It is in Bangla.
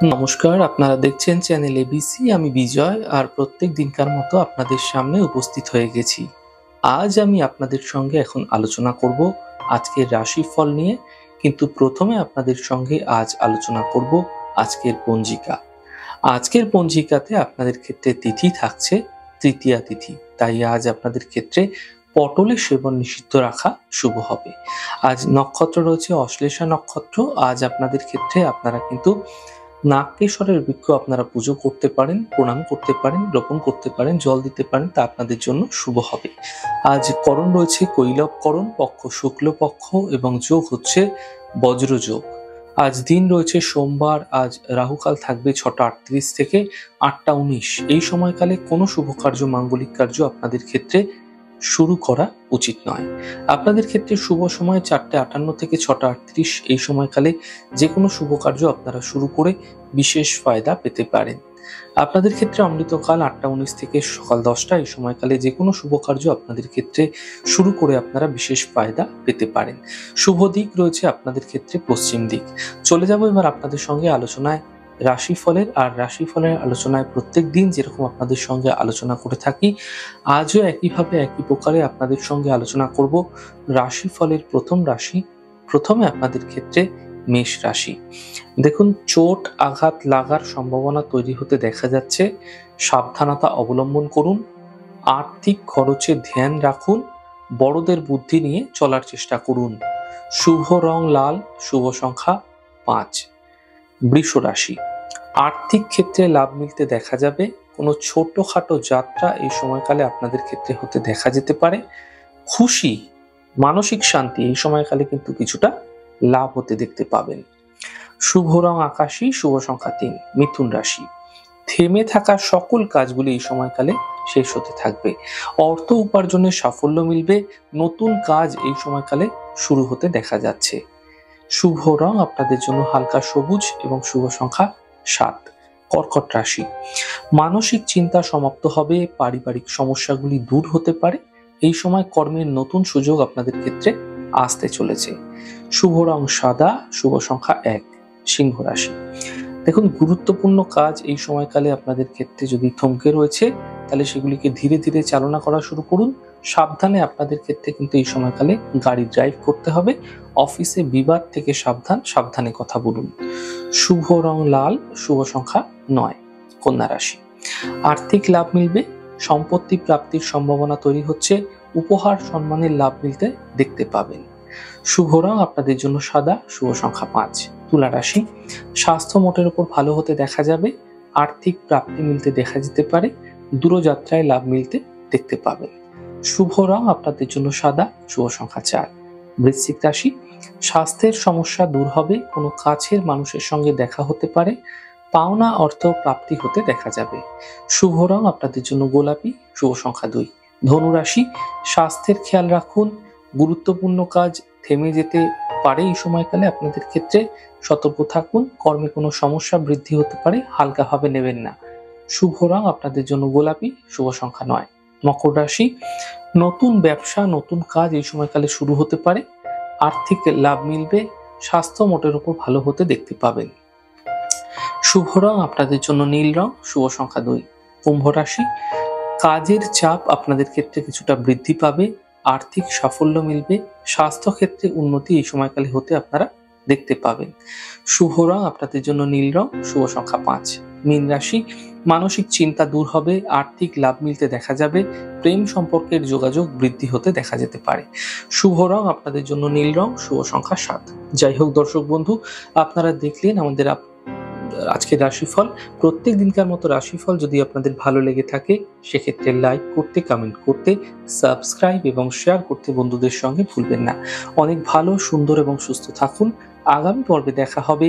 নমস্কার, আপনারা দেখছেন চ্যানেল এবিসি। আমি বিজয় আর প্রত্যেক দিনকার মতো আপনাদের সামনে উপস্থিত হয়ে গেছি। আজ আমি আপনাদের সঙ্গে এখন আলোচনা করব আজকের রাশিফল নিয়ে, কিন্তু প্রথমে আপনাদের সঙ্গে আজ আলোচনা করব আজকের পঞ্জিকা। আজকের পঞ্জিকাতে আপনাদের ক্ষেত্রে তিথি থাকছে তৃতীয়া তিথি, তাই আজ আপনাদের ক্ষেত্রে পটলের সেবন নিষিদ্ধ রাখা শুভ হবে। আজ নক্ষত্র রয়েছে অশ্লেষা নক্ষত্র। আজ আপনাদের ক্ষেত্রে আপনারা কিন্তু নাগকেশরের বৃক্ষ আপনারা পুজো করতে পারেন, প্রণাম করতে পারেন, রোপণ করতে পারেন, জল দিতে পারেন, তা আপনাদের জন্য শুভ হবে। আজ করণ রয়েছে কৈলব করণ, পক্ষ শুক্লপক্ষ এবং যোগ হচ্ছে বজ্রযোগ। আজ দিন রয়েছে সোমবার। আজ রাহুকাল থাকবে 6টা 38 থেকে 8টা 19। এই সময়কালে কোনো শুভ কার্য, মাঙ্গলিক কার্য আপনাদের ক্ষেত্রে শুরু করা উচিত নয়। আপনাদের ক্ষেত্রে শুভ সময় 4টে 58 থেকে 6টা 38। এই সময়কালে যে কোনো শুভ কার্য আপনারা শুরু করে বিশেষ ফায়দা পেতে পারেন। আপনাদের ক্ষেত্রে অমৃতকাল 8টা 19 থেকে সকাল 10টা। এই সময়কালে যে কোনো শুভ কার্য আপনাদের ক্ষেত্রে শুরু করে আপনারা বিশেষ ফায়দা পেতে পারেন। শুভ দিক রয়েছে আপনাদের ক্ষেত্রে পশ্চিম দিক। চলে যাব এবার আপনাদের সঙ্গে আলোচনায় রাশিফলের। আর রাশিফলের আলোচনায় প্রত্যেক দিন যেরকম আপনাদের সঙ্গে আলোচনা করে থাকি, আজও একইভাবে একই প্রকারে আপনাদের সঙ্গে আলোচনা করব রাশিফলের প্রথম রাশি। প্রথমে আপনাদের ক্ষেত্রে মেষ রাশি। দেখুন, চোট আঘাত লাগার সম্ভাবনা তৈরি হতে দেখা যাচ্ছে। সাবধানতা অবলম্বন করুন। আর্থিক খরচে ধ্যান রাখুন। বড়দের বুদ্ধি নিয়ে চলার চেষ্টা করুন। শুভ রং লাল, শুভ সংখ্যা 5। বৃষ রাশি। আর্থিক ক্ষেত্রে লাভ মিলতে দেখা যাবে। কোনো ছোটখাটো যাত্রা এই সময়কালে আপনাদের ক্ষেত্রে হতে দেখা যেতে পারে। খুশি, মানসিক শান্তি এই সময়কালে কিন্তু কিছুটা লাভ হতে দেখতে পাবেন। শুভ রং আকাশী, শুভ সংখ্যা 3। মিথুন রাশি। থেমে থাকা সকল কাজগুলি এই সময়কালে শেষ হতে থাকবে। অর্থ উপার্জনের সাফল্য মিলবে। নতুন কাজ এই সময়কালে শুরু হতে দেখা যাচ্ছে। শুভ রং আপনাদের জন্য হালকা সবুজ এবং শুভ সংখ্যা 7। কর্কট রাশি। মানসিক চিন্তা সমাপ্ত হবে। পারিবারিক সমস্যাগুলি দূর হতে পারে। এই সময় কর্মের নতুন সুযোগ আপনাদের ক্ষেত্রে আসতে চলেছে। শুভ রং সাদা, শুভ সংখ্যা 1। সিংহ রাশি। দেখুন, গুরুত্বপূর্ণ কাজ এই সময়কালে আপনাদের ক্ষেত্রে যদি থমকে রয়েছে, তাহলে সেগুলিকে ধীরে ধীরে চালনা করা শুরু করুন। সাবধানে আপনাদের ক্ষেত্রে কিন্তু এই সময়কালে গাড়ি ড্রাইভ করতে হবে। অফিসে বিবাদ থেকে সাবধান, সাবধানে কথা বলুন। শুভ রং লাল, শুভ সংখ্যা 9। কন্যা রাশি। আর্থিক লাভ মিলবে। সম্পত্তি প্রাপ্তির সম্ভাবনা তৈরি হচ্ছে। উপহার সম্মানের লাভ মিলতে দেখতে পাবেন। শুভ রং আপনাদের জন্য সাদা, শুভ সংখ্যা 5। তুলা রাশি। স্বাস্থ্য মোটের উপর ভালো হতে দেখা যাবে। আর্থিক প্রাপ্তি মিলতে দেখা যেতে পারে। দূরযাত্রায় লাভ মিলতে দেখতে পাবেন। শুভ রং আপনাদের জন্য সাদা, শুভ সংখ্যা 4। বৃশ্চিক রাশি। স্বাস্থ্যের সমস্যা দূর হবে। কোনো কাছের মানুষের সঙ্গে দেখা হতে পারে। পাওনা অর্থ প্রাপ্তি হতে দেখা যাবে। শুভ রং আপনাদের জন্য গোলাপি, শুভ সংখ্যা 2। ধনু রাশি। স্বাস্থ্যের খেয়াল রাখুন। গুরুত্বপূর্ণ কাজ থেমে যেতে পারে এই সময়কালে আপনাদের ক্ষেত্রে। সতর্ক থাকুন। কর্মে কোনো সমস্যা বৃদ্ধি হতে পারে, হালকাভাবে নেবেন না। শুভ রং আপনাদের জন্য গোলাপি, শুভ সংখ্যা 9। মকর রাশি। নতুন ব্যবসা, নতুন কাজ এই সময়কালে শুরু হতে পারে। আর্থিক লাভ মিলবে। স্বাস্থ্য মোটের উপর ভালো হতে দেখতে পাবেন। শুভ রং আপনাদের জন্য নীল রং, শুভ সংখ্যা 2। কুম্ভ রাশি। কাজের চাপ আপনাদের ক্ষেত্রে কিছুটা বৃদ্ধি পাবে। আর্থিক সাফল্য মিলবে। স্বাস্থ্য ক্ষেত্রে উন্নতি এই সময়কালে হতে আপনারা দেখতে পাবেন। শুভ রং আপনাদের জন্য নীল রং, শুভ সংখ্যা 5। মীন রাশি। মানসিক চিন্তা দূর হবে। আর্থিক লাভ মিলতে দেখা যাবে। প্রেম সম্পর্কের যোগাযোগ বৃদ্ধি হতে দেখা যেতে পারে। শুভ রং আপনাদের জন্য নীল রং, শুভ সংখ্যা 7। যাই হোক দর্শক বন্ধু, আপনারা দেখলেন আমাদের আজকের রাশিফল। প্রত্যেক দিনকার মতো রাশিফল যদি আপনাদের ভালো লেগে থাকে, সেক্ষেত্রে লাইক করতে, কমেন্ট করতে, সাবস্ক্রাইব এবং শেয়ার করতে বন্ধুদের সঙ্গে ভুলবেন না। অনেক ভালো, সুন্দর এবং সুস্থ থাকুন। আগামী পর্বে দেখা হবে।